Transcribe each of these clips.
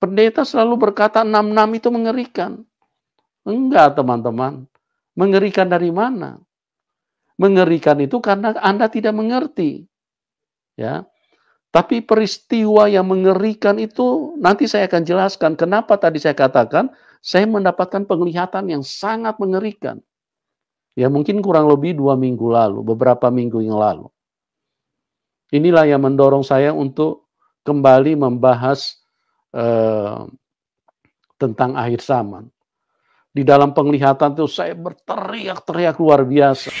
Pendeta selalu berkata 66 itu mengerikan. Enggak, teman-teman. Mengerikan dari mana? Mengerikan itu karena Anda tidak mengerti. Ya. Tapi peristiwa yang mengerikan itu nanti saya akan jelaskan kenapa tadi saya katakan saya mendapatkan penglihatan yang sangat mengerikan. Ya mungkin kurang lebih 2 minggu lalu, beberapa minggu yang lalu. Inilah yang mendorong saya untuk kembali membahas tentang akhir zaman. Di dalam penglihatan itu saya berteriak-teriak luar biasa.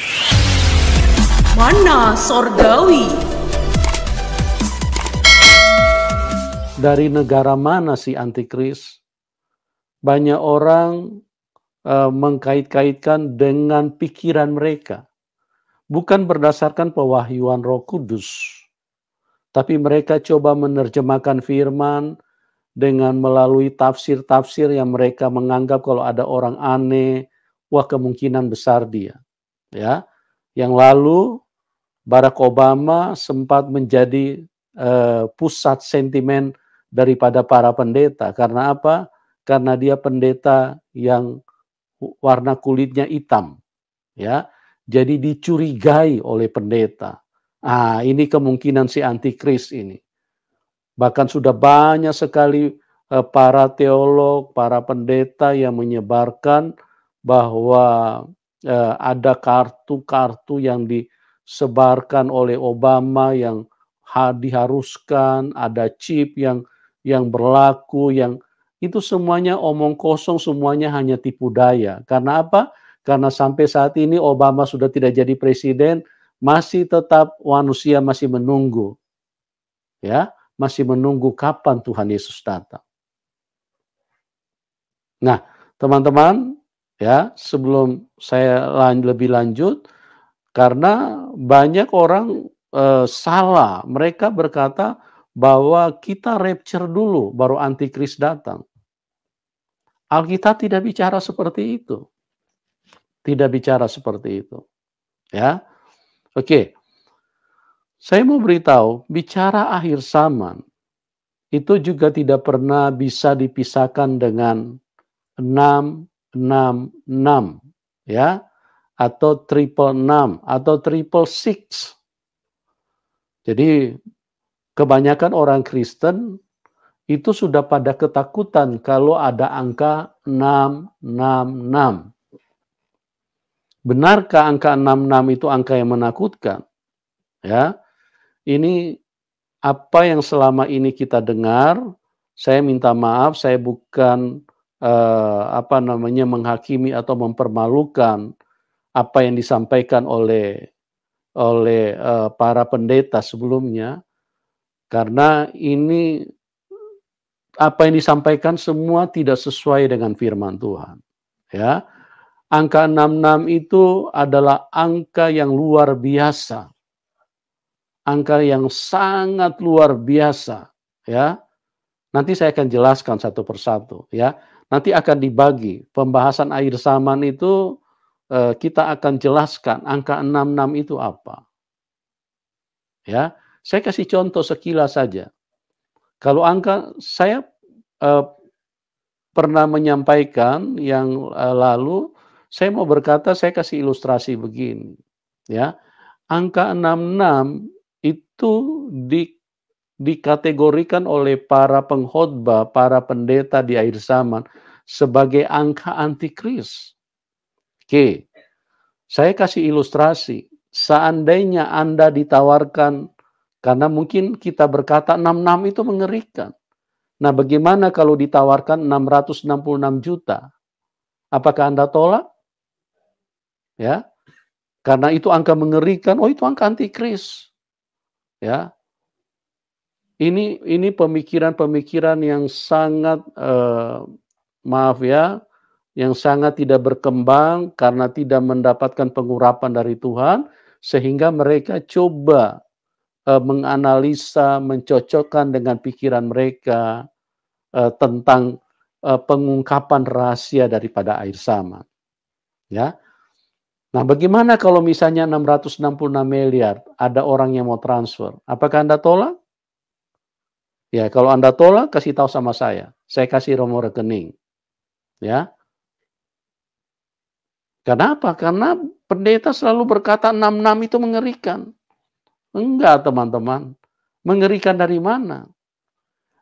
Mana Sorgawi? Dari negara mana si antikris? Banyak orang mengkait-kaitkan dengan pikiran mereka. Bukan berdasarkan pewahyuan Roh Kudus. Tapi mereka coba menerjemahkan firman dengan melalui tafsir-tafsir yang mereka menganggap kalau ada orang aneh, wah kemungkinan besar dia. Ya. Yang lalu Barack Obama sempat menjadi pusat sentimen daripada para pendeta. Karena apa? Karena dia pendeta yang warna kulitnya hitam. Ya. Jadi dicurigai oleh pendeta. Ini kemungkinan si antikris ini. Bahkan sudah banyak sekali para teolog, para pendeta yang menyebarkan bahwa ada kartu-kartu yang disebarkan oleh Obama yang diharuskan, ada chip yang berlaku, yang itu semuanya omong kosong, semuanya hanya tipu daya. Karena apa? Karena sampai saat ini Obama sudah tidak jadi presiden, masih tetap manusia masih menunggu. Ya, masih menunggu kapan Tuhan Yesus datang. Nah, teman-teman, ya, sebelum saya lebih lanjut, karena banyak orang salah, mereka berkata bahwa kita rapture dulu, baru antikris datang. Alkitab tidak bicara seperti itu. Tidak bicara seperti itu. Ya, oke. Saya mau beritahu, bicara akhir zaman, itu juga tidak pernah bisa dipisahkan dengan 666, ya, atau 666 atau 666. Jadi kebanyakan orang Kristen itu sudah pada ketakutan kalau ada angka 666. Benarkah angka 66 itu angka yang menakutkan? Ya, ini apa yang selama ini kita dengar. Saya minta maaf, saya bukan menghakimi atau mempermalukan apa yang disampaikan oleh para pendeta sebelumnya, karena ini apa yang disampaikan semua tidak sesuai dengan firman Tuhan. Ya, angka 66 itu adalah angka yang luar biasa, angka yang sangat luar biasa. Ya, nanti saya akan jelaskan satu persatu. Ya, nanti akan dibagi pembahasan akhir zaman itu. Kita akan jelaskan angka 66 itu apa. Ya, saya kasih contoh sekilas saja. Kalau angka saya pernah menyampaikan yang lalu, saya mau berkata, saya kasih ilustrasi begini. Ya, angka 66 itu dikategorikan oleh para pengkhotbah, para pendeta di akhir zaman sebagai angka antikris. Oke, saya kasih ilustrasi. Seandainya Anda ditawarkan, karena mungkin kita berkata 66 itu mengerikan. Nah, bagaimana kalau ditawarkan 666 juta? Apakah Anda tolak? Ya, karena itu angka mengerikan. Oh, itu angka antikris. Ya, ini pemikiran-pemikiran yang sangat maaf ya, yang sangat tidak berkembang karena tidak mendapatkan pengurapan dari Tuhan, sehingga mereka coba menganalisa, mencocokkan dengan pikiran mereka tentang pengungkapan rahasia daripada akhir zaman. Ya. Nah, bagaimana kalau misalnya 666 miliar ada orang yang mau transfer? Apakah Anda tolak? Ya, kalau Anda tolak kasih tahu sama saya kasih nomor rekening, ya. Kenapa? Karena pendeta selalu berkata 66 itu mengerikan. Enggak, teman-teman. Mengerikan dari mana?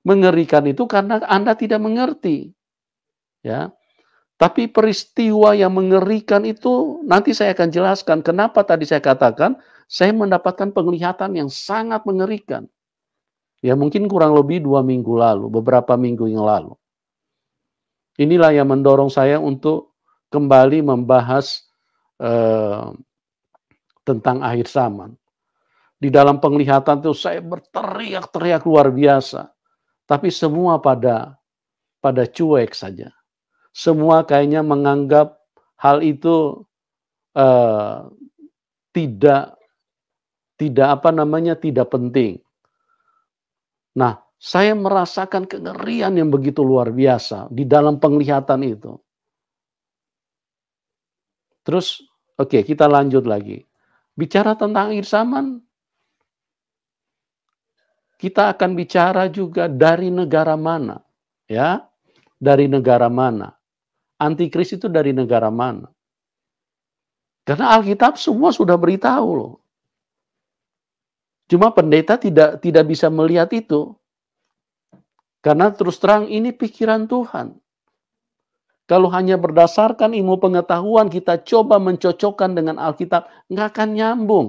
Mengerikan itu karena Anda tidak mengerti, ya. Tapi peristiwa yang mengerikan itu nanti saya akan jelaskan kenapa tadi saya katakan saya mendapatkan penglihatan yang sangat mengerikan. Ya mungkin kurang lebih 2 minggu lalu, beberapa minggu yang lalu. Inilah yang mendorong saya untuk kembali membahas eh, tentang akhir zaman. Di dalam penglihatan itu saya berteriak-teriak luar biasa, tapi semua pada cuek saja. Semua kayaknya menganggap hal itu eh, tidak tidak apa namanya tidak penting. Nah, saya merasakan kengerian yang begitu luar biasa di dalam penglihatan itu. Terus, oke, kita lanjut lagi. Bicara tentang akhir zaman, kita akan bicara juga dari negara mana, ya, dari negara mana. Antikris itu dari negara mana? Karena Alkitab semua sudah beritahu loh. Cuma pendeta tidak bisa melihat itu. Karena terus terang ini pikiran Tuhan. Kalau hanya berdasarkan ilmu pengetahuan kita coba mencocokkan dengan Alkitab, nggak akan nyambung.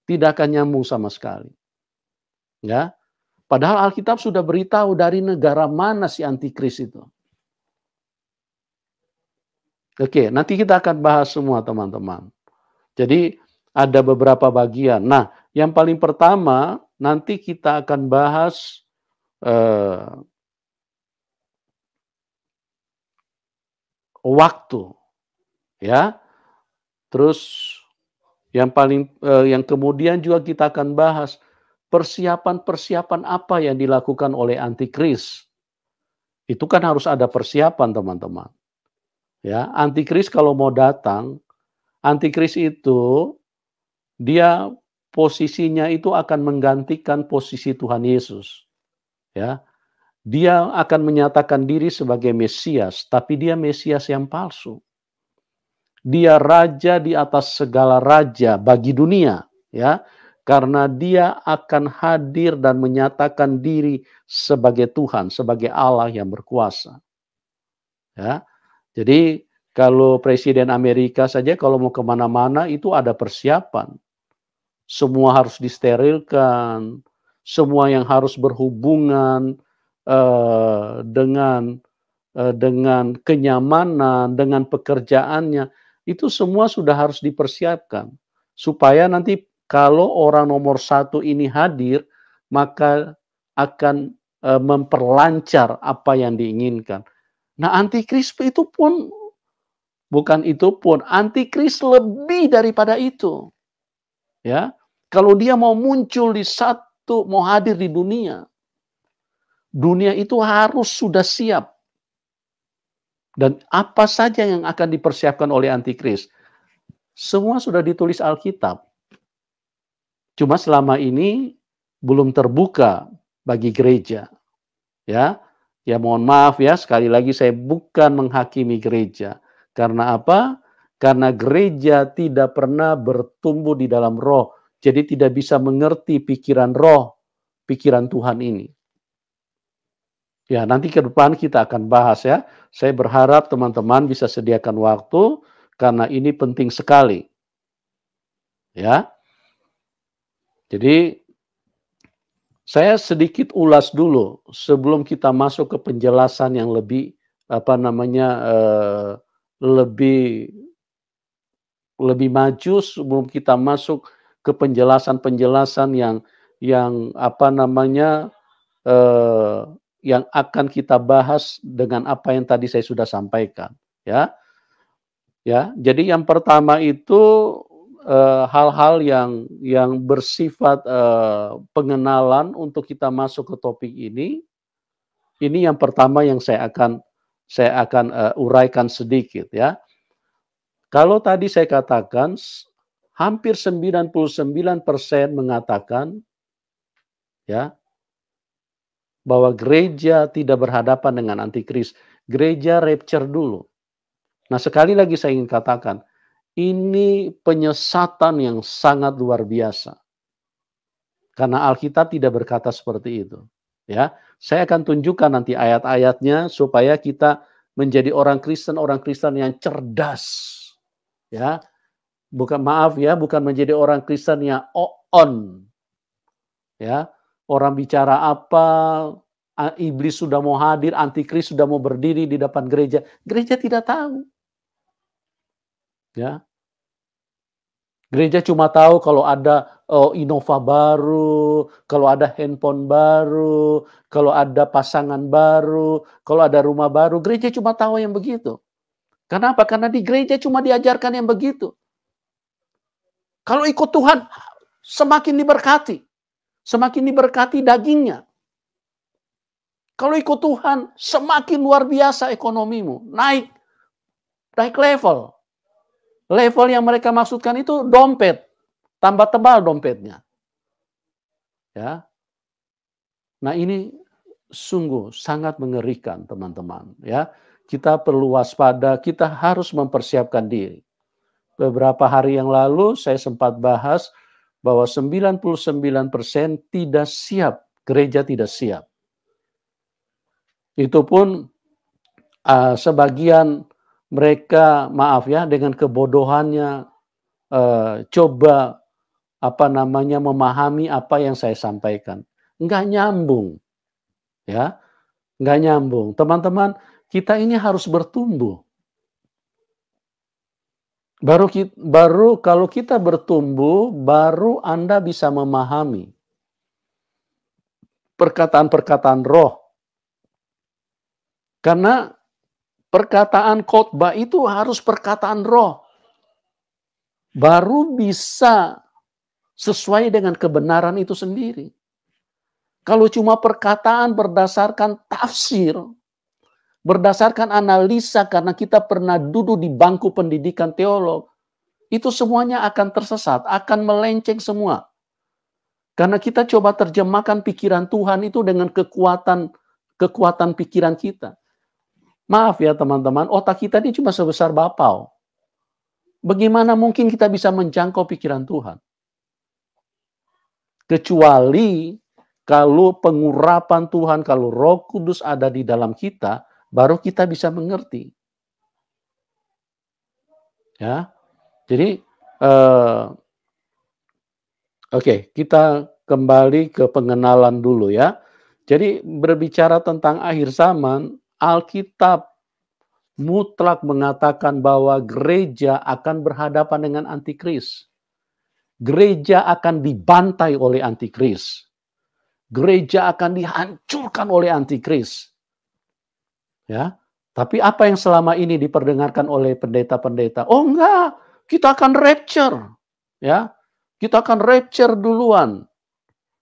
Tidak akan nyambung sama sekali. Ya. Padahal Alkitab sudah beritahu dari negara mana si antikris itu. Oke, nanti kita akan bahas semua teman-teman. Jadi ada beberapa bagian. Nah, yang paling pertama nanti kita akan bahas waktu, ya. Terus yang kemudian juga kita akan bahas persiapan-persiapan apa yang dilakukan oleh antikris. Itu kan harus ada persiapan teman-teman. Ya, antikris kalau mau datang, antikris itu dia posisinya itu akan menggantikan posisi Tuhan Yesus. Ya, dia akan menyatakan diri sebagai Mesias, tapi dia Mesias yang palsu. Dia raja di atas segala raja bagi dunia, ya. Karena dia akan hadir dan menyatakan diri sebagai Tuhan, sebagai Allah yang berkuasa. Ya. Jadi kalau Presiden Amerika saja kalau mau kemana-mana itu ada persiapan. Semua harus disterilkan, semua yang harus berhubungan dengan kenyamanan, dengan pekerjaannya, itu semua sudah harus dipersiapkan. Supaya nanti kalau orang nomor 1 ini hadir, maka akan memperlancar apa yang diinginkan. Nah, antikris itu pun, bukan itu pun, antikris lebih daripada itu. Ya, kalau dia mau muncul mau hadir di dunia, dunia itu harus sudah siap. Dan apa saja yang akan dipersiapkan oleh antikris? Semua sudah ditulis Alkitab. Cuma selama ini belum terbuka bagi gereja. Ya, ya mohon maaf ya, sekali lagi saya bukan menghakimi gereja. Karena apa? Karena gereja tidak pernah bertumbuh di dalam roh. Jadi tidak bisa mengerti pikiran roh, pikiran Tuhan ini. Ya, nanti ke depan kita akan bahas ya. Saya berharap teman-teman bisa sediakan waktu karena ini penting sekali. Ya. Jadi saya sedikit ulas dulu sebelum kita masuk ke penjelasan yang lebih lebih maju sebelum kita masuk ke penjelasan-penjelasan yang eh, yang akan kita bahas dengan apa yang tadi saya sudah sampaikan, ya. Ya, jadi yang pertama itu hal-hal yang bersifat pengenalan untuk kita masuk ke topik ini. Ini yang pertama yang saya akan uraikan sedikit ya. Kalau tadi saya katakan hampir 99% mengatakan ya bahwa gereja tidak berhadapan dengan antikris. Gereja rapture dulu. Nah, sekali lagi saya ingin katakan, ini penyesatan yang sangat luar biasa. Karena Alkitab tidak berkata seperti itu. Ya, saya akan tunjukkan nanti ayat-ayatnya supaya kita menjadi orang Kristen yang cerdas. Ya, bukan bukan menjadi orang Kristen yang on. Ya, orang bicara apa, iblis sudah mau hadir, antikris sudah mau berdiri di depan gereja. Gereja tidak tahu. Ya, gereja cuma tahu kalau ada Innova baru, kalau ada handphone baru, kalau ada pasangan baru, kalau ada rumah baru. Gereja cuma tahu yang begitu. Kenapa? Karena di gereja cuma diajarkan yang begitu. Kalau ikut Tuhan, semakin diberkati. Semakin diberkati dagingnya. Kalau ikut Tuhan, semakin luar biasa ekonomimu. Naik level. Level yang mereka maksudkan itu dompet. Tambah tebal dompetnya. Ya. Nah, ini sungguh sangat mengerikan, teman-teman. Ya, kita perlu waspada, kita harus mempersiapkan diri. Beberapa hari yang lalu saya sempat bahas bahwa 99% tidak siap, gereja tidak siap. Itu pun sebagian mereka, dengan kebodohannya coba memahami apa yang saya sampaikan. Enggak nyambung. Ya, enggak nyambung. Teman-teman, kita ini harus bertumbuh. Baru kalau kita bertumbuh, baru Anda bisa memahami perkataan-perkataan roh. Karena perkataan khotbah itu harus perkataan roh. Baru bisa sesuai dengan kebenaran itu sendiri. Kalau cuma perkataan berdasarkan tafsir, berdasarkan analisa karena kita pernah duduk di bangku pendidikan teolog, itu semuanya akan tersesat, akan melenceng semua. Karena kita coba terjemahkan pikiran Tuhan itu dengan kekuatan pikiran kita. Maaf ya teman-teman, otak kita ini cuma sebesar bapau. Bagaimana mungkin kita bisa menjangkau pikiran Tuhan? Kecuali kalau pengurapan Tuhan, kalau Roh Kudus ada di dalam kita, baru kita bisa mengerti. Ya, jadi oke, kita kembali ke pengenalan dulu ya. Jadi berbicara tentang akhir zaman, Alkitab mutlak mengatakan bahwa gereja akan berhadapan dengan antikris. Gereja akan dibantai oleh antikris. Gereja akan dihancurkan oleh antikris. Ya, tapi apa yang selama ini diperdengarkan oleh pendeta-pendeta? Oh enggak, kita akan rapture. Ya, kita akan rapture duluan.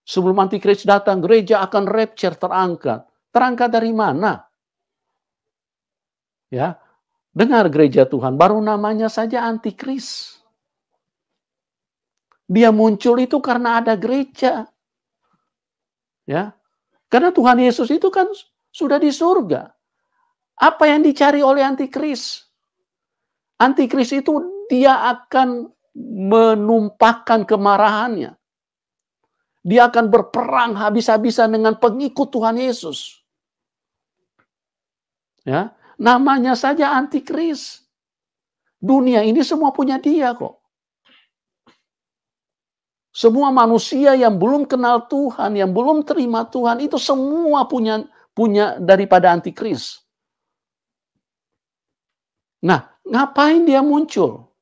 Sebelum antikris datang, gereja akan rapture, terangkat. Terangkat dari mana? Ya, dengar gereja Tuhan, baru namanya saja antikris. Dia muncul itu karena ada gereja. Ya, karena Tuhan Yesus itu kan sudah di surga. Apa yang dicari oleh antikris? Antikris itu dia akan menumpahkan kemarahannya. Dia akan berperang habis-habisan dengan pengikut Tuhan Yesus. Ya, namanya saja antikris. Dunia ini semua punya dia kok. Semua manusia yang belum kenal Tuhan, yang belum terima Tuhan, itu semua punya daripada antikris. Nah, ngapain dia muncul?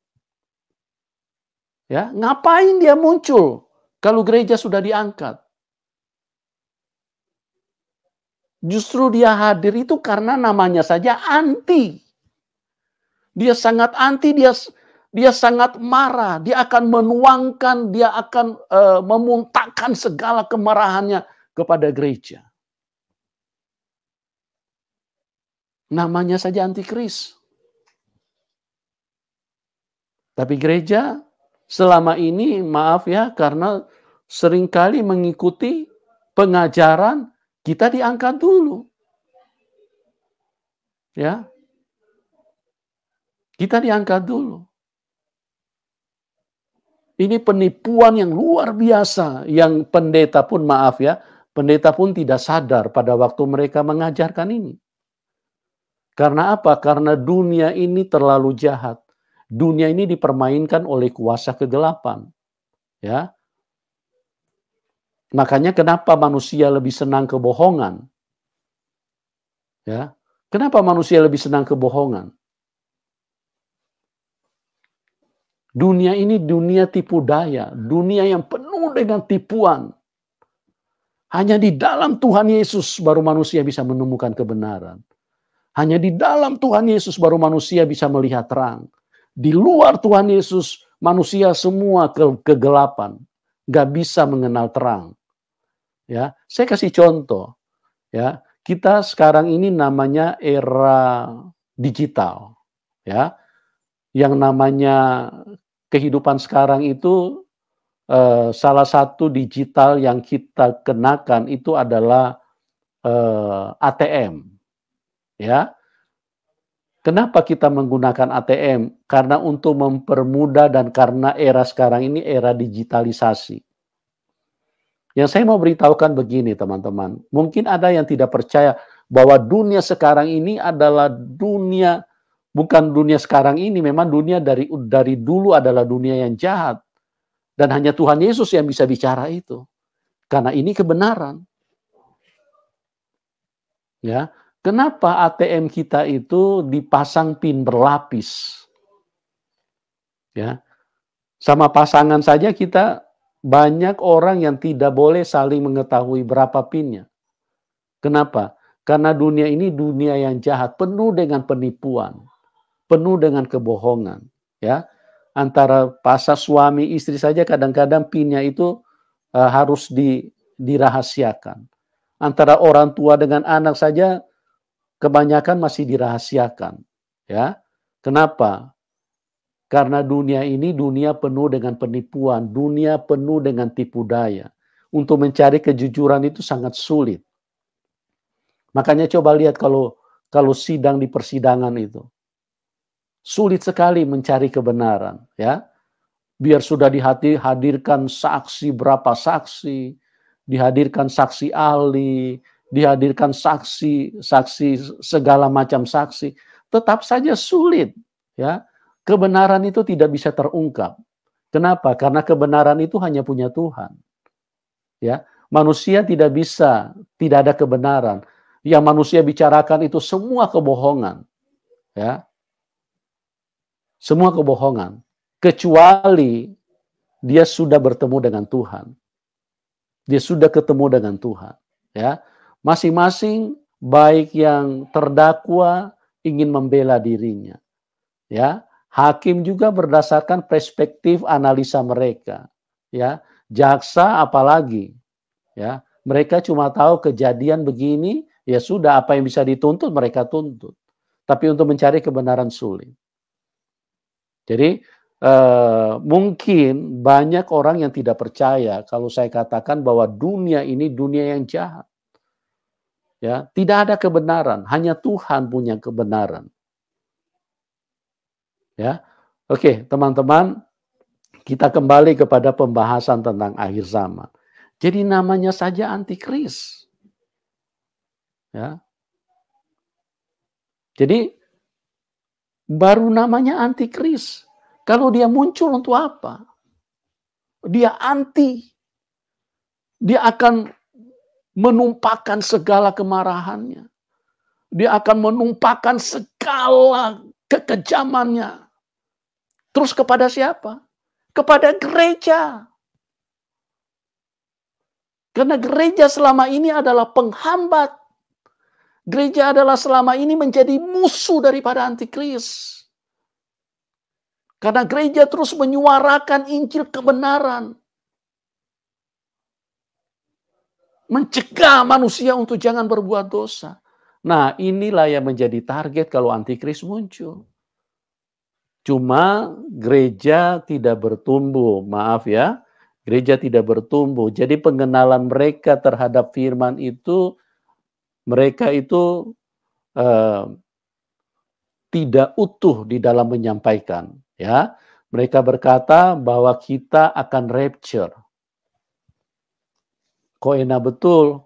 Ya, ngapain dia muncul kalau gereja sudah diangkat? Justru dia hadir itu karena namanya saja anti. Dia sangat anti, dia sangat marah, dia akan menuangkan, dia akan memuntahkan segala kemarahannya kepada gereja. Namanya saja antikris. Tapi gereja selama ini, maaf ya, karena seringkali mengikuti pengajaran Kita diangkat dulu. Ya, kita diangkat dulu. Ini penipuan yang luar biasa, yang pendeta pun maaf ya, pendeta pun tidak sadar pada waktu mereka mengajarkan ini. Karena apa? Karena dunia ini terlalu jahat. Dunia ini dipermainkan oleh kuasa kegelapan. Ya, makanya kenapa manusia lebih senang kebohongan? Ya, kenapa manusia lebih senang kebohongan? Dunia ini dunia tipu daya, dunia yang penuh dengan tipuan. Hanya di dalam Tuhan Yesus baru manusia bisa menemukan kebenaran. Hanya di dalam Tuhan Yesus baru manusia bisa melihat terang. Di luar Tuhan Yesus, manusia semua kegelapan. Gak bisa mengenal terang. Ya, saya kasih contoh. Ya, kita sekarang ini namanya era digital. Ya, yang namanya kehidupan sekarang itu salah satu digital yang kita kenakan itu adalah ATM. Ya, kenapa kita menggunakan ATM? Karena untuk mempermudah dan karena era sekarang ini era digitalisasi. Yang saya mau beritahukan begini teman-teman, mungkin ada yang tidak percaya bahwa dunia sekarang ini adalah dunia, bukan dunia sekarang ini, memang dunia dari dulu adalah dunia yang jahat. Dan hanya Tuhan Yesus yang bisa bicara itu. Karena ini kebenaran. Ya, kenapa ATM kita itu dipasang pin berlapis? Ya, sama pasangan saja kita banyak orang yang tidak boleh saling mengetahui berapa pinnya. Kenapa? Karena dunia ini dunia yang jahat, penuh dengan penipuan, penuh dengan kebohongan. Ya, antara pasang suami istri saja kadang-kadang pinnya itu harus dirahasiakan. Antara orang tua dengan anak saja kebanyakan masih dirahasiakan. Ya, kenapa? Karena dunia ini dunia penuh dengan penipuan, dunia penuh dengan tipu daya. Untuk mencari kejujuran itu sangat sulit. Makanya coba lihat kalau sidang di persidangan itu. Sulit sekali mencari kebenaran, ya. Biar sudah dihadirkan saksi berapa saksi, dihadirkan saksi ahli, dihadirkan saksi segala macam saksi, tetap saja sulit, ya. Kebenaran itu tidak bisa terungkap. Kenapa? Karena kebenaran itu hanya punya Tuhan. Ya, manusia tidak bisa, tidak ada kebenaran. Yang manusia bicarakan itu semua kebohongan. Ya. Semua kebohongan. Kecuali dia sudah bertemu dengan Tuhan. Dia sudah ketemu dengan Tuhan. Ya. Masing-masing baik yang terdakwa ingin membela dirinya. Ya. Hakim juga berdasarkan perspektif analisa mereka. Ya. Jaksa apalagi. Ya. Mereka cuma tahu kejadian begini, ya sudah apa yang bisa dituntut mereka tuntut. Tapi untuk mencari kebenaran sulit. Jadi mungkin banyak orang yang tidak percaya kalau saya katakan bahwa dunia ini dunia yang jahat. Ya, tidak ada kebenaran, hanya Tuhan punya kebenaran. Ya. Oke, teman-teman, kita kembali kepada pembahasan tentang akhir zaman. Jadi namanya saja antikris. Ya. Jadi baru namanya antikris. Kalau dia muncul untuk apa? Dia anti. Dia akan menumpahkan segala kemarahannya. Dia akan menumpahkan segala kekejamannya. Terus kepada siapa? Kepada gereja. Karena gereja selama ini adalah penghambat. Gereja adalah selama ini menjadi musuh daripada antikris. Karena gereja terus menyuarakan Injil kebenaran. Mencegah manusia untuk jangan berbuat dosa. Nah, inilah yang menjadi target kalau antikris muncul. Cuma gereja tidak bertumbuh, maaf ya. Gereja tidak bertumbuh. Jadi pengenalan mereka terhadap firman itu mereka itu tidak utuh di dalam menyampaikan, ya. Mereka berkata bahwa kita akan rapture. Kok enak betul,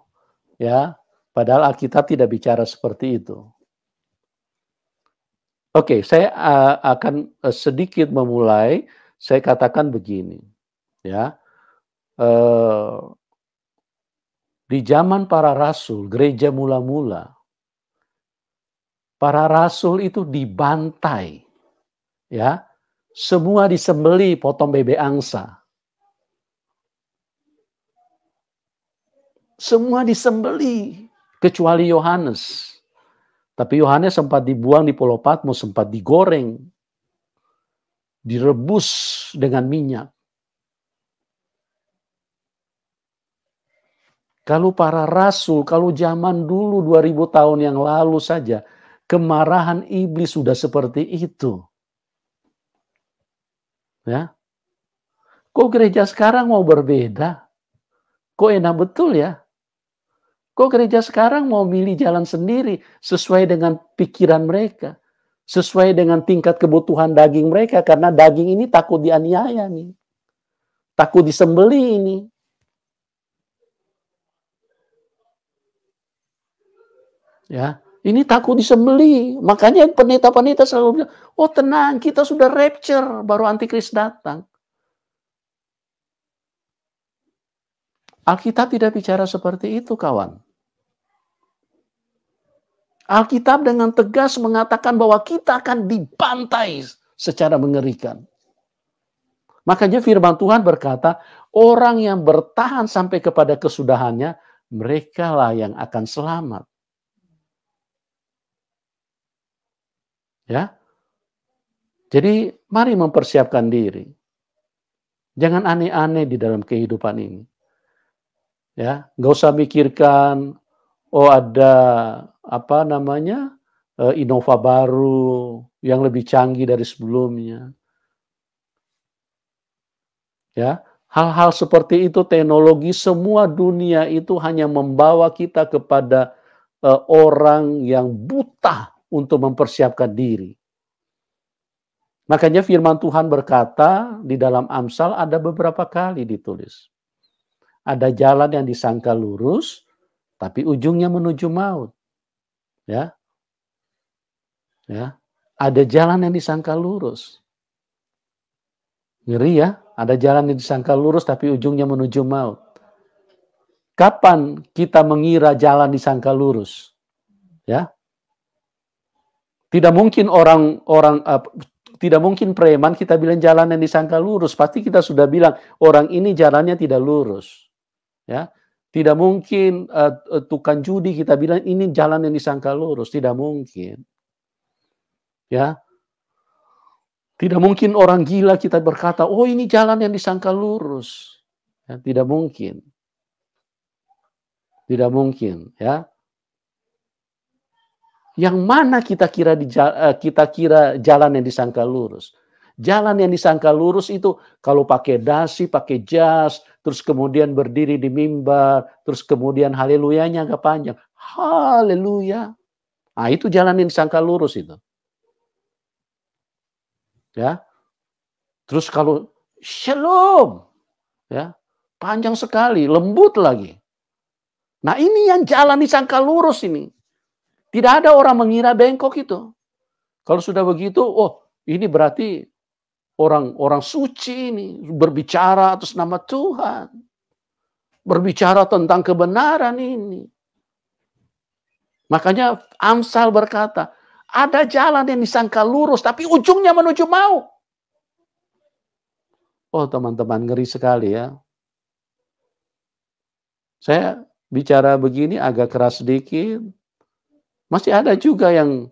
ya. Padahal Alkitab tidak bicara seperti itu. Oke, saya akan sedikit memulai. Saya katakan begini, ya. Di zaman para rasul, gereja mula-mula, para rasul itu dibantai, ya. Semua disembeli potong bebek angsa. Semua disembeli kecuali Yohanes. Tapi Yohanes sempat dibuang di Pulau Patmos, sempat digoreng, direbus dengan minyak. Kalau para rasul, kalau zaman dulu 2000 tahun yang lalu saja, kemarahan iblis sudah seperti itu. Ya. Kok gereja sekarang mau berbeda? Kok enak betul ya? Kok gereja sekarang mau milih jalan sendiri sesuai dengan pikiran mereka, sesuai dengan tingkat kebutuhan daging mereka, karena daging ini takut dianiaya nih, takut disembeli ini. Ya, ini takut disembeli. Makanya pendeta-pendeta selalu bilang, oh tenang, kita sudah rapture, baru antikris datang. Alkitab tidak bicara seperti itu, kawan. Alkitab dengan tegas mengatakan bahwa kita akan dibantai secara mengerikan. Makanya firman Tuhan berkata, orang yang bertahan sampai kepada kesudahannya, merekalah yang akan selamat. Ya. Jadi mari mempersiapkan diri. Jangan aneh-aneh di dalam kehidupan ini. Ya, nggak usah mikirkan, oh ada apa namanya, Innova baru yang lebih canggih dari sebelumnya. Ya, hal-hal seperti itu, teknologi, semua dunia itu hanya membawa kita kepada orang yang buta untuk mempersiapkan diri. Makanya firman Tuhan berkata di dalam Amsal ada beberapa kali ditulis. Ada jalan yang disangka lurus, tapi ujungnya menuju maut. Ya. Ya. Ada jalan yang disangka lurus. Ngeri ya, ada jalan yang disangka lurus tapi ujungnya menuju maut. Kapan kita mengira jalan disangka lurus? Ya. Tidak mungkin tidak mungkin preman kita bilang jalan yang disangka lurus, pasti kita sudah bilang orang ini jalannya tidak lurus. Ya. Tidak mungkin tukang judi kita bilang ini jalan yang disangka lurus, tidak mungkin. Ya. Tidak mungkin orang gila kita berkata, oh ini jalan yang disangka lurus. Ya, tidak mungkin. Tidak mungkin, ya. Yang mana kita kira jalan yang disangka lurus? Jalan yang disangka lurus itu kalau pakai dasi, pakai jas, terus kemudian berdiri di mimbar, terus kemudian haleluyanya agak panjang. Haleluya. Nah, itu jalan yang disangka lurus itu. Ya. Terus kalau shalom, ya, panjang sekali, lembut lagi. Nah, ini yang jalan disangka lurus ini. Tidak ada orang mengira bengkok itu. Kalau sudah begitu, oh, ini berarti orang suci ini berbicara atas nama Tuhan. Berbicara tentang kebenaran ini. Makanya Amsal berkata, ada jalan yang disangka lurus tapi ujungnya menuju maut. Oh, teman-teman, ngeri sekali ya. Saya bicara begini agak keras sedikit. Masih ada juga yang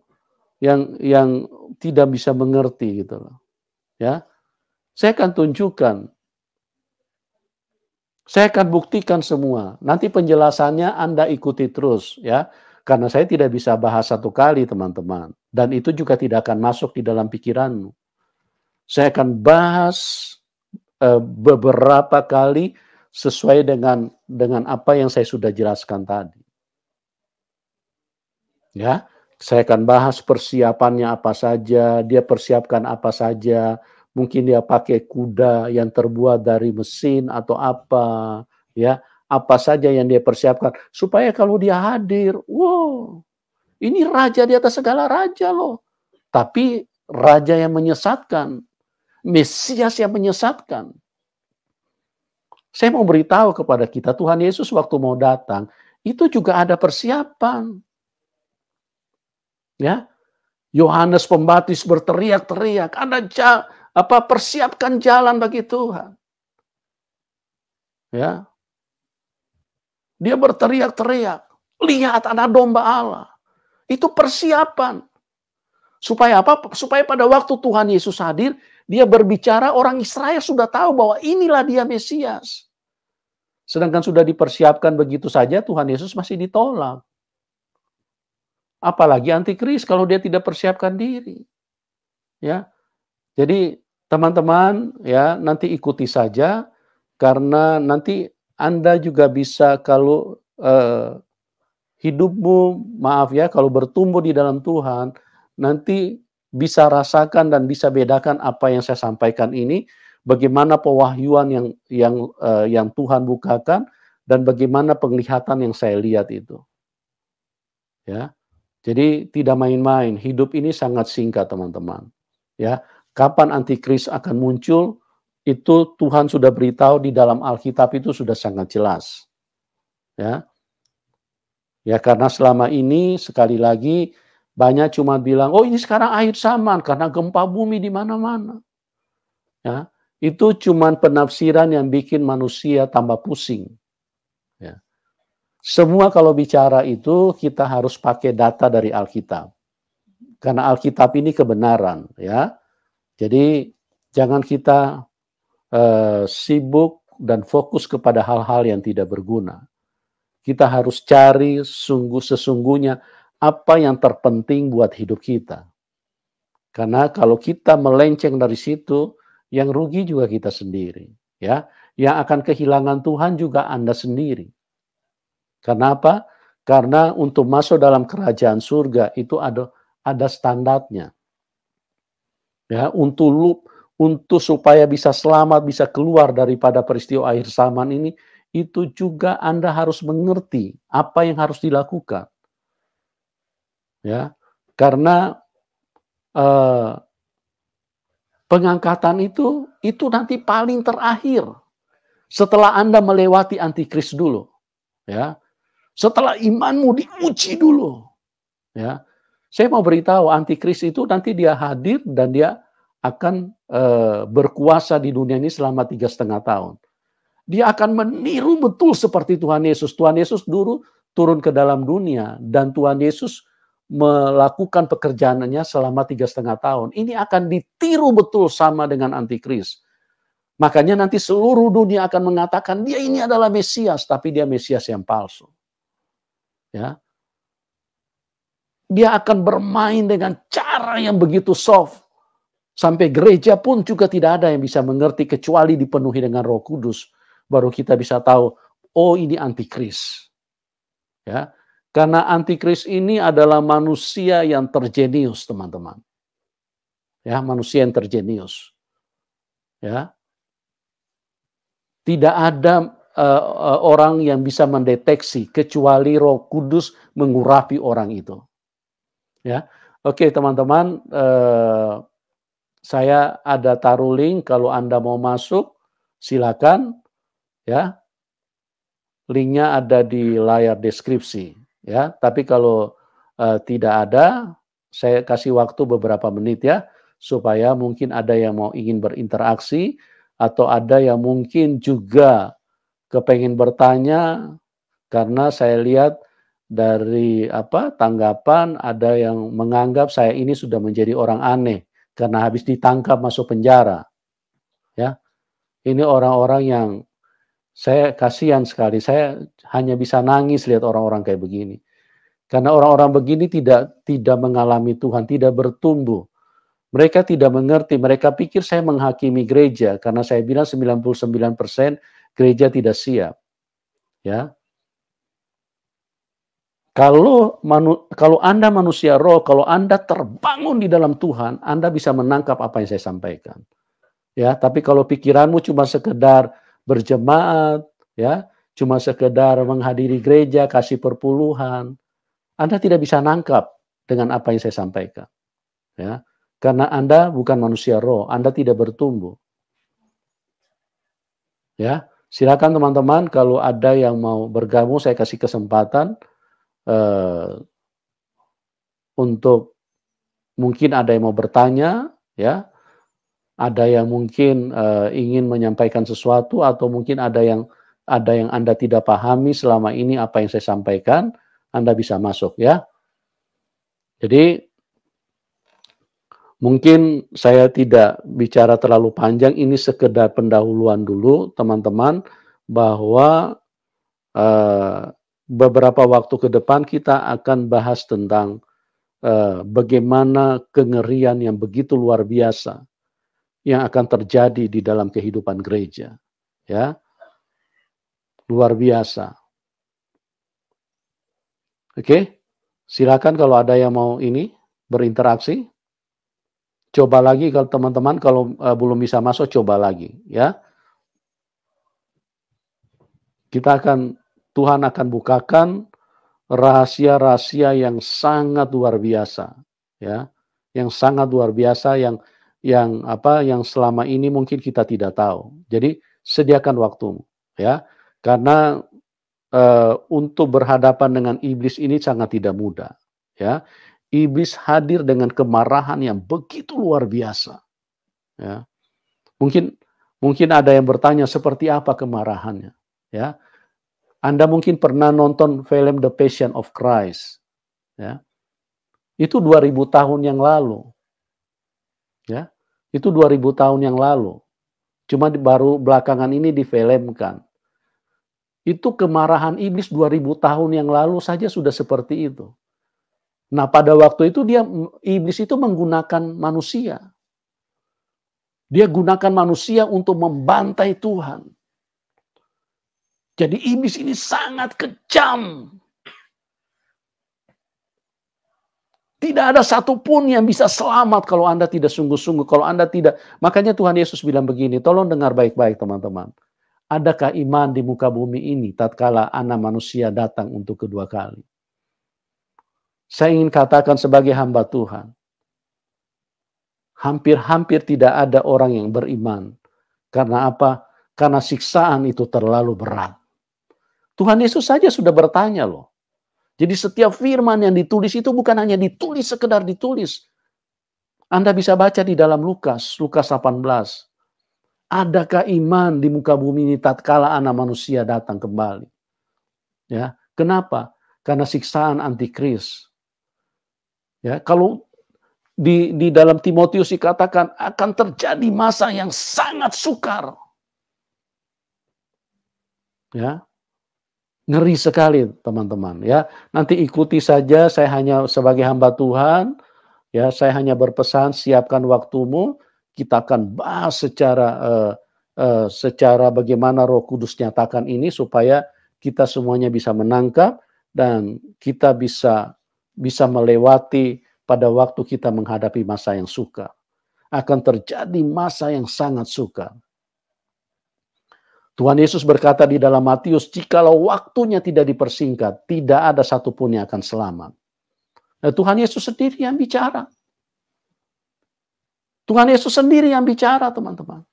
tidak bisa mengerti gitu loh. Ya. Saya akan tunjukkan. Saya akan buktikan semua. Nanti penjelasannya Anda ikuti terus ya. Karena saya tidak bisa bahas satu kali, teman-teman. Dan itu juga tidak akan masuk di dalam pikiranmu. Saya akan bahas beberapa kali sesuai dengan apa yang saya sudah jelaskan tadi. Ya, saya akan bahas persiapannya apa saja, dia persiapkan apa saja, mungkin dia pakai kuda yang terbuat dari mesin atau apa, ya, apa saja yang dia persiapkan supaya kalau dia hadir, wow, ini raja di atas segala raja loh. Tapi raja yang menyesatkan, Mesias yang menyesatkan. Saya mau beritahu kepada kita, Tuhan Yesus waktu mau datang, itu juga ada persiapan. Ya, Yohanes Pembaptis berteriak-teriak, persiapkan jalan bagi Tuhan. Ya, dia berteriak-teriak, lihat anak domba Allah. Itu persiapan. Supaya apa? Supaya pada waktu Tuhan Yesus hadir, dia berbicara, orang Israel sudah tahu bahwa inilah dia Mesias. Sedangkan sudah dipersiapkan begitu saja, Tuhan Yesus masih ditolak. Apalagi antikris kalau dia tidak persiapkan diri. Ya, jadi teman-teman ya nanti ikuti saja karena nanti Anda juga bisa kalau hidupmu maaf ya kalau bertumbuh di dalam Tuhan nanti bisa rasakan dan bisa bedakan apa yang saya sampaikan ini bagaimana pewahyuan yang Tuhan bukakan dan bagaimana penglihatan yang saya lihat itu. Ya. Jadi tidak main-main, hidup ini sangat singkat teman-teman. Ya, kapan antikris akan muncul itu Tuhan sudah beritahu di dalam Alkitab itu sudah sangat jelas. Ya. Ya karena selama ini sekali lagi banyak cuma bilang, "Oh ini sekarang akhir zaman karena gempa bumi di mana-mana." Ya, itu cuma penafsiran yang bikin manusia tambah pusing. Ya. Semua kalau bicara itu kita harus pakai data dari Alkitab. Karena Alkitab ini kebenaran ya. Jadi jangan kita sibuk dan fokus kepada hal-hal yang tidak berguna. Kita harus cari sesungguhnya apa yang terpenting buat hidup kita. Karena kalau kita melenceng dari situ, yang rugi juga kita sendiri, ya. Yang akan kehilangan Tuhan juga Anda sendiri. Kenapa? Karena untuk masuk dalam kerajaan surga itu ada standarnya. Ya, untuk supaya bisa selamat, bisa keluar daripada peristiwa akhir zaman ini, itu juga Anda harus mengerti apa yang harus dilakukan. Ya, karena pengangkatan itu nanti paling terakhir. Setelah Anda melewati antikris dulu, ya. Setelah imanmu diuji dulu, ya. Saya mau beritahu antikris itu nanti dia hadir dan dia akan berkuasa di dunia ini selama 3,5 tahun. Dia akan meniru betul seperti Tuhan Yesus. Tuhan Yesus dulu turun ke dalam dunia dan Tuhan Yesus melakukan pekerjaannya selama 3,5 tahun. Ini akan ditiru betul sama dengan antikris. Makanya nanti seluruh dunia akan mengatakan dia ini adalah Mesias, tapi dia Mesias yang palsu. Ya, dia akan bermain dengan cara yang begitu soft. Sampai gereja pun juga tidak ada yang bisa mengerti kecuali dipenuhi dengan Roh Kudus. Baru kita bisa tahu, oh ini antikris. Ya, karena antikris ini adalah manusia yang terjenius, teman-teman. Ya, manusia yang terjenius. Ya. Tidak ada orang yang bisa mendeteksi kecuali Roh Kudus mengurapi orang itu. Ya. Oke, teman-teman, saya ada taruh link kalau Anda mau masuk, silakan ya. Linknya ada di layar deskripsi ya. Tapi kalau tidak ada, saya kasih waktu beberapa menit ya supaya mungkin ada yang mau ingin berinteraksi atau ada yang mungkin juga kepengen bertanya karena saya lihat dari tanggapan ada yang menganggap saya ini sudah menjadi orang aneh karena habis ditangkap masuk penjara. Ya. Ini orang-orang yang saya kasihan sekali, saya hanya bisa nangis lihat orang-orang kayak begini. Karena orang-orang begini tidak mengalami Tuhan, tidak bertumbuh. Mereka tidak mengerti, mereka pikir saya menghakimi gereja karena saya bilang 99% gereja tidak siap. Ya. Kalau Anda manusia roh, kalau Anda terbangun di dalam Tuhan, Anda bisa menangkap apa yang saya sampaikan. Ya, tapi kalau pikiranmu cuma sekedar berjemaat, ya, cuma sekedar menghadiri gereja, kasih perpuluhan, Anda tidak bisa nangkap dengan apa yang saya sampaikan. Ya, karena Anda bukan manusia roh, Anda tidak bertumbuh. Ya, silakan teman-teman kalau ada yang mau bergabung, saya kasih kesempatan untuk mungkin ada yang mau bertanya, ya, ada yang mungkin ingin menyampaikan sesuatu, atau mungkin ada yang Anda tidak pahami selama ini apa yang saya sampaikan, Anda bisa masuk ya. Jadi mungkin saya tidak bicara terlalu panjang, ini sekedar pendahuluan dulu teman-teman, bahwa beberapa waktu ke depan kita akan bahas tentang bagaimana kengerian yang begitu luar biasa yang akan terjadi di dalam kehidupan gereja, ya, luar biasa. Oke, silakan kalau ada yang mau ini berinteraksi. Coba lagi kalau teman-teman, kalau belum bisa masuk, coba lagi, ya. Tuhan akan bukakan rahasia-rahasia yang sangat luar biasa, ya, yang sangat luar biasa, yang selama ini mungkin kita tidak tahu. Jadi sediakan waktumu, ya, karena untuk berhadapan dengan iblis ini sangat tidak mudah, ya. Iblis hadir dengan kemarahan yang begitu luar biasa, ya. Mungkin ada yang bertanya seperti apa kemarahannya, ya. Anda mungkin pernah nonton film The Passion of Christ, ya. Itu 2000 tahun yang lalu. Ya. Itu 2000 tahun yang lalu. Cuma baru belakangan ini difilmkan. Itu kemarahan iblis 2000 tahun yang lalu saja sudah seperti itu. Nah, pada waktu itu iblis itu menggunakan manusia. Dia gunakan manusia untuk membantai Tuhan. Jadi iblis ini sangat kejam. Tidak ada satupun yang bisa selamat kalau Anda tidak sungguh-sungguh, kalau Anda tidak. Makanya Tuhan Yesus bilang begini, tolong dengar baik-baik teman-teman. Adakah iman di muka bumi ini tatkala Anak Manusia datang untuk kedua kali? Saya ingin katakan sebagai hamba Tuhan, hampir-hampir tidak ada orang yang beriman. Karena apa? Karena siksaan itu terlalu berat. Tuhan Yesus saja sudah bertanya loh. Jadi setiap firman yang ditulis itu bukan hanya ditulis sekedar ditulis. Anda bisa baca di dalam Lukas 18. Adakah iman di muka bumi ini tatkala Anak Manusia datang kembali? Ya, kenapa? Karena siksaan antikris. Ya, kalau di dalam Timotius dikatakan akan terjadi masa yang sangat sukar. Ya. Ngeri sekali teman-teman, ya. Nanti ikuti saja, saya hanya sebagai hamba Tuhan, ya, saya hanya berpesan siapkan waktumu, kita akan bahas secara bagaimana Roh Kudus nyatakan ini supaya kita semuanya bisa menangkap dan kita bisa melewati pada waktu kita menghadapi masa yang sukar. Akan terjadi masa yang sangat sukar. Tuhan Yesus berkata di dalam Matius, jikalau waktunya tidak dipersingkat, tidak ada satupun yang akan selamat. Nah, Tuhan Yesus sendiri yang bicara. Tuhan Yesus sendiri yang bicara, teman-teman.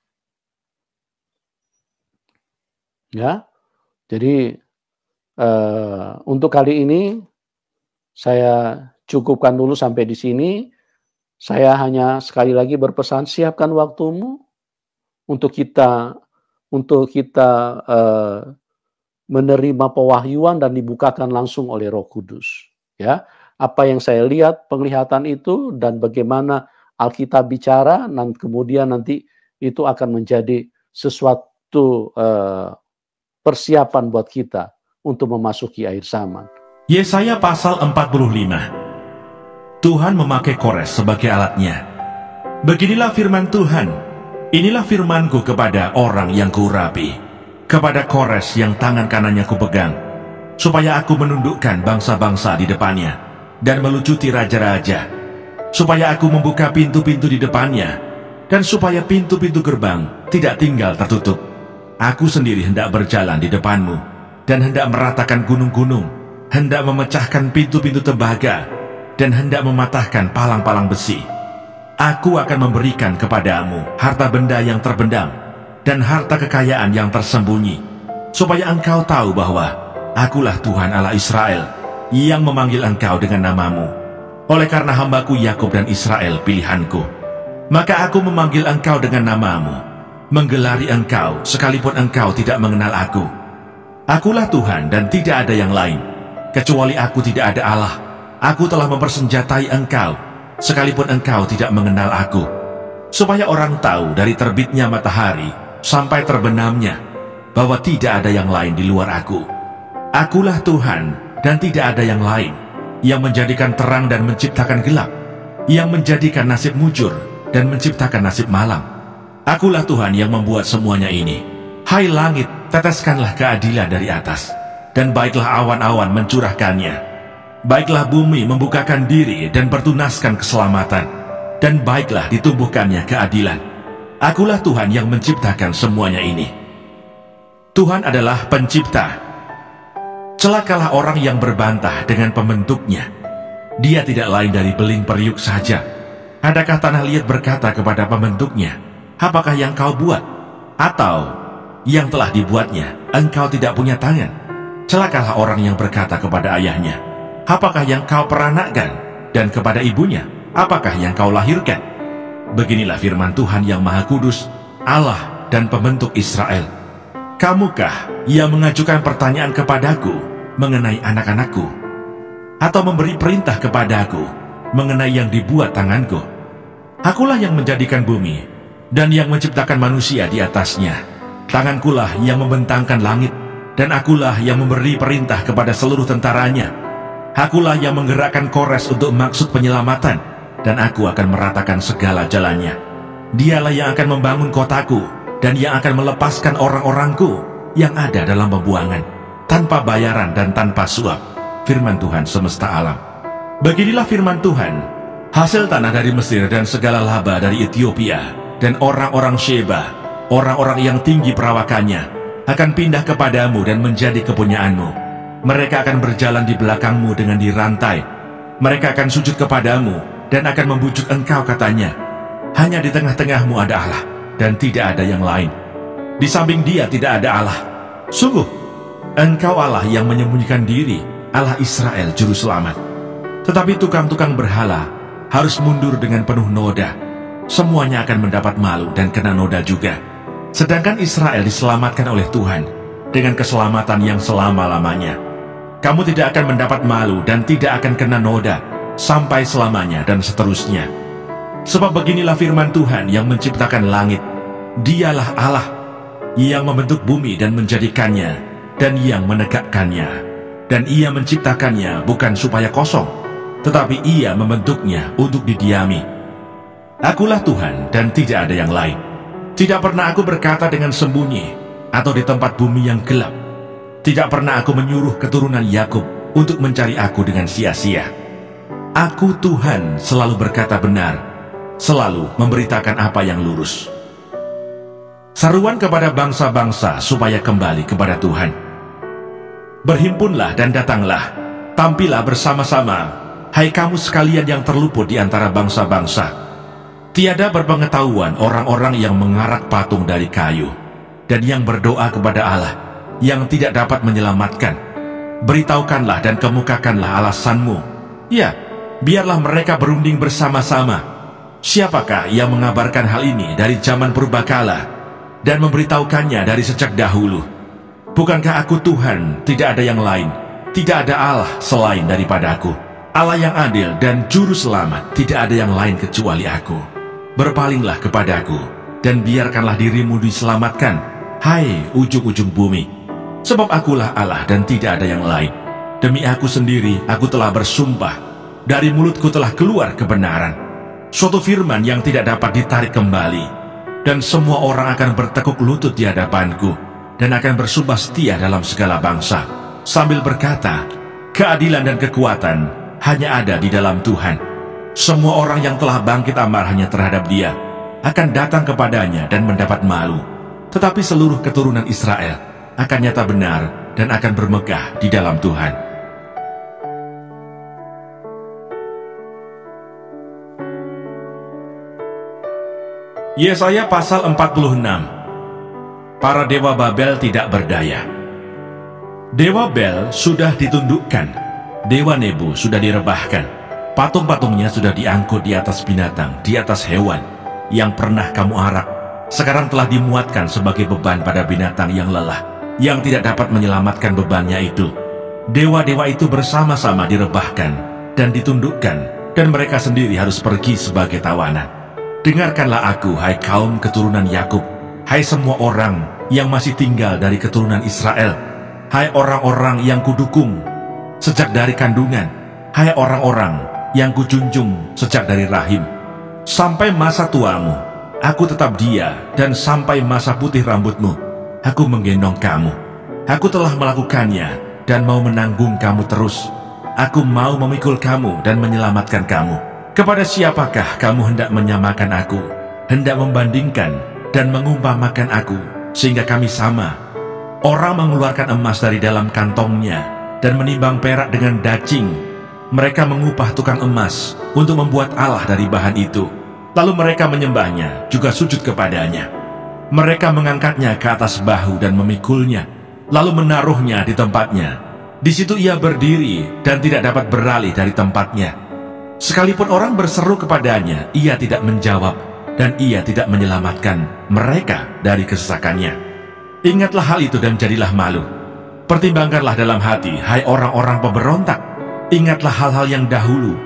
Ya, jadi untuk kali ini saya cukupkan dulu sampai di sini. Saya hanya sekali lagi berpesan, siapkan waktumu untuk kita menerima pewahyuan dan dibukakan langsung oleh Roh Kudus. Ya, apa yang saya lihat, penglihatan itu dan bagaimana Alkitab bicara, dan kemudian nanti itu akan menjadi sesuatu persiapan buat kita untuk memasuki akhir zaman. Yesaya pasal 45. Tuhan memakai Kores sebagai alatnya. Beginilah firman Tuhan. Inilah firmanku kepada orang yang kuurapi, kepada Kores yang tangan kanannya kupegang. supaya aku menundukkan bangsa-bangsa di depannya, dan melucuti raja-raja, supaya aku membuka pintu-pintu di depannya, dan supaya pintu-pintu gerbang tidak tinggal tertutup. Aku sendiri hendak berjalan di depanmu, dan hendak meratakan gunung-gunung, hendak memecahkan pintu-pintu tembaga, dan hendak mematahkan palang-palang besi. Aku akan memberikan kepadamu harta benda yang terbendam, dan harta kekayaan yang tersembunyi, supaya engkau tahu bahwa akulah Tuhan Allah Israel, yang memanggil engkau dengan namamu. Oleh karena hambaku Yakub dan Israel pilihanku, maka aku memanggil engkau dengan namamu, menggelari engkau sekalipun engkau tidak mengenal aku. Akulah Tuhan dan tidak ada yang lain. Kecuali aku tidak ada Allah. Aku telah mempersenjatai engkau, sekalipun engkau tidak mengenal aku, supaya orang tahu dari terbitnya matahari sampai terbenamnya, bahwa tidak ada yang lain di luar aku. Akulah Tuhan dan tidak ada yang lain, yang menjadikan terang dan menciptakan gelap, yang menjadikan nasib mujur dan menciptakan nasib malam. Akulah Tuhan yang membuat semuanya ini. Hai langit, teteskanlah keadilan dari atas, dan baiklah awan-awan mencurahkannya. Baiklah bumi membukakan diri dan pertunaskan keselamatan, dan baiklah ditumbuhkannya keadilan. Akulah Tuhan yang menciptakan semuanya ini. Tuhan adalah pencipta. Celakalah orang yang berbantah dengan pembentuknya. Dia tidak lain dari beling periuk saja. Adakah tanah liat berkata kepada pembentuknya, apakah yang kau buat? Atau yang telah dibuatnya, engkau tidak punya tangan? Celakalah orang yang berkata kepada ayahnya, apakah yang kau peranakkan? Dan kepada ibunya, apakah yang kau lahirkan? Beginilah firman Tuhan yang Maha Kudus, Allah dan pembentuk Israel. Kamukah yang mengajukan pertanyaan kepadaku mengenai anak-anakku? Atau memberi perintah kepadaku mengenai yang dibuat tanganku? Akulah yang menjadikan bumi dan yang menciptakan manusia di atasnya. Tangankulah yang membentangkan langit, dan akulah yang memberi perintah kepada seluruh tentaranya. Akulah yang menggerakkan Kores untuk maksud penyelamatan, dan aku akan meratakan segala jalannya. Dialah yang akan membangun kotaku, dan yang akan melepaskan orang-orangku yang ada dalam pembuangan, tanpa bayaran dan tanpa suap. Firman Tuhan semesta alam. Beginilah firman Tuhan, hasil tanah dari Mesir dan segala laba dari Ethiopia, dan orang-orang Sheba, orang-orang yang tinggi perawakannya, akan pindah kepadamu dan menjadi kepunyaanmu. Mereka akan berjalan di belakangmu dengan dirantai. Mereka akan sujud kepadamu dan akan membujuk engkau, katanya, hanya di tengah-tengahmu ada Allah, dan tidak ada yang lain. Di samping dia tidak ada Allah. Sungguh, engkau Allah yang menyembunyikan diri, Allah Israel Juru Selamat. Tetapi tukang-tukang berhala harus mundur dengan penuh noda. Semuanya akan mendapat malu dan kena noda juga. Sedangkan Israel diselamatkan oleh Tuhan dengan keselamatan yang selama-lamanya. Kamu tidak akan mendapat malu dan tidak akan kena noda sampai selamanya dan seterusnya. Sebab beginilah firman Tuhan yang menciptakan langit. Dialah Allah yang membentuk bumi dan menjadikannya, dan yang menegakkannya. Dan ia menciptakannya bukan supaya kosong, tetapi ia membentuknya untuk didiami. Akulah Tuhan dan tidak ada yang lain. Tidak pernah aku berkata dengan sembunyi, atau di tempat bumi yang gelap. Tidak pernah aku menyuruh keturunan Yakub untuk mencari aku dengan sia-sia. Aku Tuhan selalu berkata benar, selalu memberitakan apa yang lurus. Seruan kepada bangsa-bangsa supaya kembali kepada Tuhan. Berhimpunlah dan datanglah, tampillah bersama-sama, hai kamu sekalian yang terluput di antara bangsa-bangsa. Tiada berpengetahuan orang-orang yang mengarak patung dari kayu, dan yang berdoa kepada Allah yang tidak dapat menyelamatkan. Beritahukanlah dan kemukakanlah alasanmu. Ya, biarlah mereka berunding bersama-sama. Siapakah yang mengabarkan hal ini dari zaman purbakala dan memberitahukannya dari sejak dahulu? Bukankah aku Tuhan, tidak ada yang lain? Tidak ada Allah selain daripada aku. Allah yang adil dan juru selamat, tidak ada yang lain kecuali aku. Berpalinglah kepadaku, dan biarkanlah dirimu diselamatkan, hai ujung-ujung bumi. Sebab akulah Allah dan tidak ada yang lain. Demi aku sendiri, aku telah bersumpah. Dari mulutku telah keluar kebenaran. Suatu firman yang tidak dapat ditarik kembali. Dan semua orang akan bertekuk lutut di hadapanku, dan akan bersumpah setia dalam segala bangsa. sambil berkata, keadilan dan kekuatan hanya ada di dalam Tuhan. Semua orang yang telah bangkit amarahnya terhadap Dia akan datang kepadanya dan mendapat malu. Tetapi seluruh keturunan Israel akan nyata benar dan akan bermegah di dalam Tuhan. Yesaya pasal 46. Para dewa Babel tidak berdaya. Dewa Bel sudah ditundukkan, dewa Nebo sudah direbahkan, patung-patungnya sudah diangkut di atas binatang, di atas hewan yang pernah kamu arak. Sekarang telah dimuatkan sebagai beban pada binatang yang lelah, yang tidak dapat menyelamatkan bebannya itu. Dewa-dewa itu bersama-sama direbahkan dan ditundukkan, dan mereka sendiri harus pergi sebagai tawanan. Dengarkanlah aku, hai kaum keturunan Yakub, hai semua orang yang masih tinggal dari keturunan Israel, hai orang-orang yang kudukung sejak dari kandungan, hai orang-orang yang kujunjung sejak dari rahim. Sampai masa tuamu, aku tetap dia, dan sampai masa putih rambutmu, aku menggendong kamu. Aku telah melakukannya dan mau menanggung kamu terus. Aku mau memikul kamu dan menyelamatkan kamu. Kepada siapakah kamu hendak menyamakan aku, hendak membandingkan dan mengumpamakan aku, sehingga kami sama? Orang mengeluarkan emas dari dalam kantongnya dan menimbang perak dengan dacing. Mereka mengupah tukang emas untuk membuat Allah dari bahan itu. Lalu mereka menyembahnya, juga sujud kepadanya. Mereka mengangkatnya ke atas bahu dan memikulnya, lalu menaruhnya di tempatnya. Di situ ia berdiri dan tidak dapat beralih dari tempatnya. Sekalipun orang berseru kepadanya, ia tidak menjawab, dan ia tidak menyelamatkan mereka dari kesesakannya. Ingatlah hal itu dan jadilah malu. Pertimbangkanlah dalam hati, hai orang-orang pemberontak. Ingatlah hal-hal yang dahulu,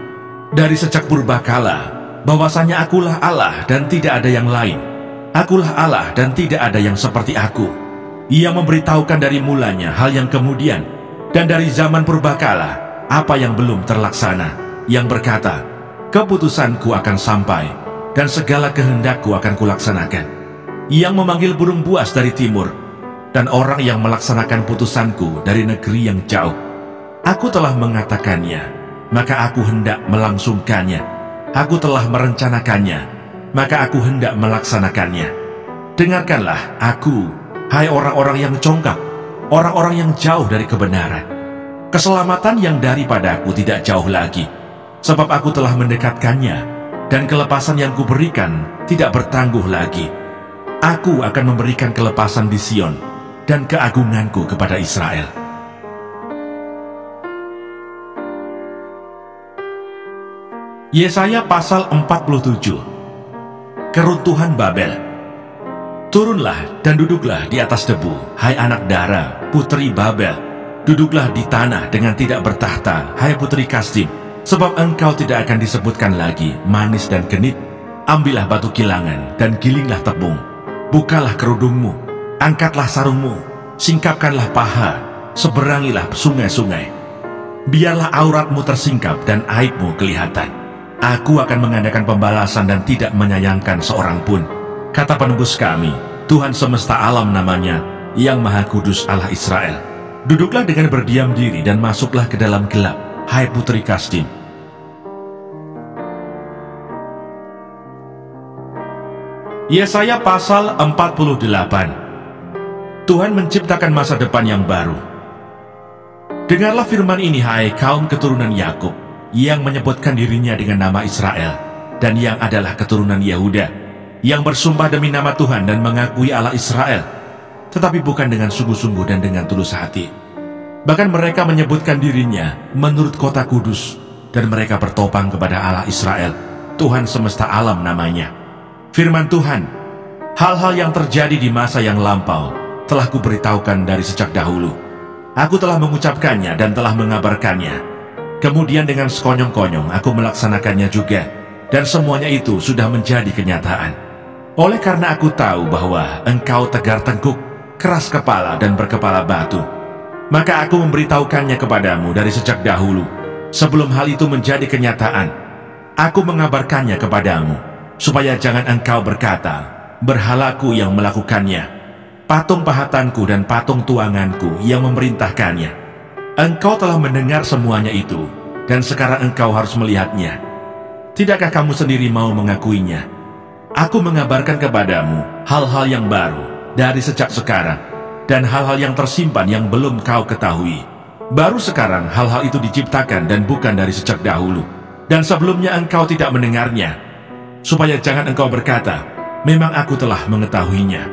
dari sejak purbakala, bahwasanya akulah Allah dan tidak ada yang lain. Akulah Allah dan tidak ada yang seperti aku. Ia memberitahukan dari mulanya hal yang kemudian, dan dari zaman purbakala, apa yang belum terlaksana. Yang berkata, keputusanku akan sampai, dan segala kehendakku akan kulaksanakan. Yang memanggil burung buas dari timur, dan orang yang melaksanakan putusanku dari negeri yang jauh. Aku telah mengatakannya, maka aku hendak melangsungkannya. Aku telah merencanakannya, maka aku hendak melaksanakannya. Dengarkanlah aku, hai orang-orang yang congkak, orang-orang yang jauh dari kebenaran. Keselamatan yang daripadaku tidak jauh lagi, sebab aku telah mendekatkannya, dan kelepasan yang kuberikan tidak bertangguh lagi. Aku akan memberikan kelepasan di Sion, dan keagunganku kepada Israel. Yesaya pasal 47. Keruntuhan Babel. Turunlah dan duduklah di atas debu, hai anak dara, putri Babel. Duduklah di tanah dengan tidak bertahta, hai putri Kasdim. Sebab engkau tidak akan disebutkan lagi manis dan genit. Ambillah batu kilangan dan gilinglah tepung. Bukalah kerudungmu, angkatlah sarungmu, singkapkanlah paha, seberangilah sungai-sungai. Biarlah auratmu tersingkap dan aibmu kelihatan. Aku akan mengadakan pembalasan dan tidak menyayangkan seorang pun. Kata penebus kami, Tuhan semesta alam namanya, yang Maha Kudus Allah Israel. Duduklah dengan berdiam diri dan masuklah ke dalam gelap, hai putri Kasdim. Yesaya pasal 48. Tuhan menciptakan masa depan yang baru. Dengarlah firman ini, hai kaum keturunan Yakub, yang menyebutkan dirinya dengan nama Israel, dan yang adalah keturunan Yehuda, yang bersumpah demi nama Tuhan dan mengakui Allah Israel, tetapi bukan dengan sungguh-sungguh dan dengan tulus hati. Bahkan mereka menyebutkan dirinya menurut kota kudus, dan mereka bertopang kepada Allah Israel, Tuhan semesta alam namanya. Firman Tuhan, hal-hal yang terjadi di masa yang lampau telah kuberitahukan dari sejak dahulu. Aku telah mengucapkannya dan telah mengabarkannya. Kemudian dengan sekonyong-konyong aku melaksanakannya juga, dan semuanya itu sudah menjadi kenyataan. Oleh karena aku tahu bahwa engkau tegar tengkuk, keras kepala dan berkepala batu, maka aku memberitahukannya kepadamu dari sejak dahulu, sebelum hal itu menjadi kenyataan. Aku mengabarkannya kepadamu, supaya jangan engkau berkata, berhalaku yang melakukannya, patung pahatanku dan patung tuanganku yang memerintahkannya. Engkau telah mendengar semuanya itu, dan sekarang engkau harus melihatnya. Tidakkah kamu sendiri mau mengakuinya? Aku mengabarkan kepadamu hal-hal yang baru dari sejak sekarang, dan hal-hal yang tersimpan yang belum kau ketahui. Baru sekarang hal-hal itu diciptakan dan bukan dari sejak dahulu. Dan sebelumnya engkau tidak mendengarnya, supaya jangan engkau berkata, memang aku telah mengetahuinya.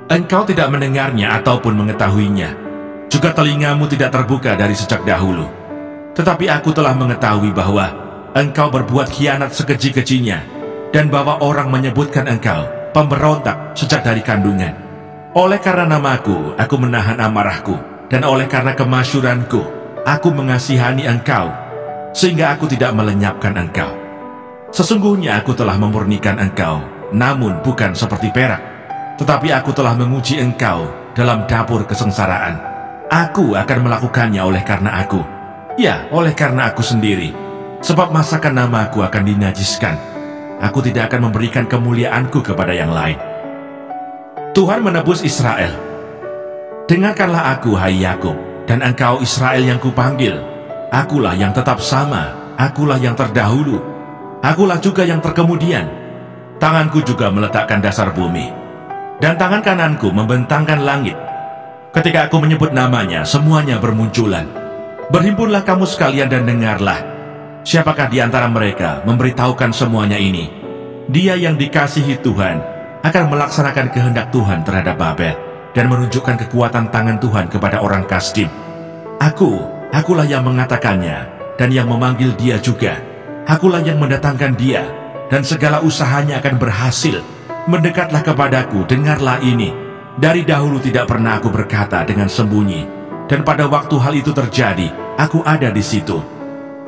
Engkau tidak mendengarnya ataupun mengetahuinya. Juga telingamu tidak terbuka dari sejak dahulu. Tetapi aku telah mengetahui bahwa engkau berbuat khianat sekeji-kejinya, dan bahwa orang menyebutkan engkau pemberontak sejak dari kandungan. Oleh karena namaku, aku menahan amarahku, dan oleh karena kemasyuranku, aku mengasihani engkau, sehingga aku tidak melenyapkan engkau. Sesungguhnya aku telah memurnikan engkau, namun bukan seperti perak, tetapi aku telah menguji engkau dalam dapur kesengsaraan. Aku akan melakukannya oleh karena aku, ya, oleh karena aku sendiri, sebab masakan namaku akan dinajiskan. Aku tidak akan memberikan kemuliaanku kepada yang lain. Tuhan menebus Israel. Dengarkanlah aku, hai Yakub, dan engkau Israel yang kupanggil. Akulah yang tetap sama, akulah yang terdahulu, akulah juga yang terkemudian. Tanganku juga meletakkan dasar bumi, dan tangan kananku membentangkan langit. Ketika aku menyebut namanya, semuanya bermunculan. Berhimpunlah kamu sekalian dan dengarlah. Siapakah di antara mereka memberitahukan semuanya ini? Dia yang dikasihi Tuhan akan melaksanakan kehendak Tuhan terhadap Babel, dan menunjukkan kekuatan tangan Tuhan kepada orang Kasdim. Akulah yang mengatakannya, dan yang memanggil dia juga. Akulah yang mendatangkan dia, dan segala usahanya akan berhasil. Mendekatlah kepadaku, dengarlah ini. Dari dahulu tidak pernah aku berkata dengan sembunyi, dan pada waktu hal itu terjadi, aku ada di situ.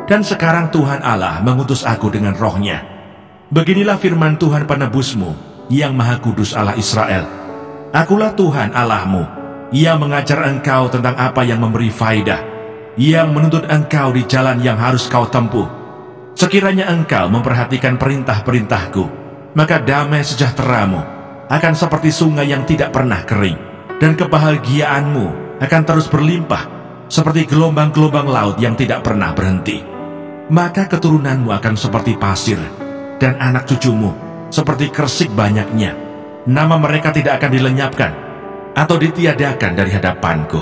Dan sekarang Tuhan Allah mengutus aku dengan rohnya. Beginilah firman Tuhan penebusmu, yang Maha Kudus Allah Israel. Akulah Tuhan Allahmu, Ia mengajar engkau tentang apa yang memberi faidah, yang menuntut engkau di jalan yang harus kau tempuh. Sekiranya engkau memperhatikan perintah-perintahku, maka damai sejahteramu akan seperti sungai yang tidak pernah kering, dan kebahagiaanmu akan terus berlimpah seperti gelombang-gelombang laut yang tidak pernah berhenti. Maka keturunanmu akan seperti pasir, dan anak cucumu seperti kersik banyaknya. Nama mereka tidak akan dilenyapkan atau ditiadakan dari hadapanku.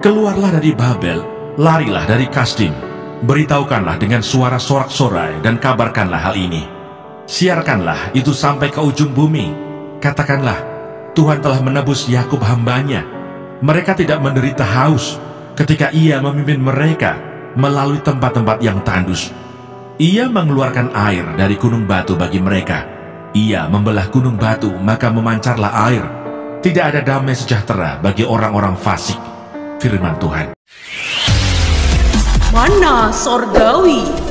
Keluarlah dari Babel, larilah dari Kasdim. Beritahukanlah dengan suara sorak-sorai dan kabarkanlah hal ini. Siarkanlah itu sampai ke ujung bumi. Katakanlah, Tuhan telah menebus Yakub hambanya. Mereka tidak menderita haus ketika Ia memimpin mereka melalui tempat-tempat yang tandus. Ia mengeluarkan air dari gunung batu bagi mereka. Ia membelah gunung batu, maka memancarlah air. Tidak ada damai sejahtera bagi orang-orang fasik. Firman Tuhan. Mana Sorgawi.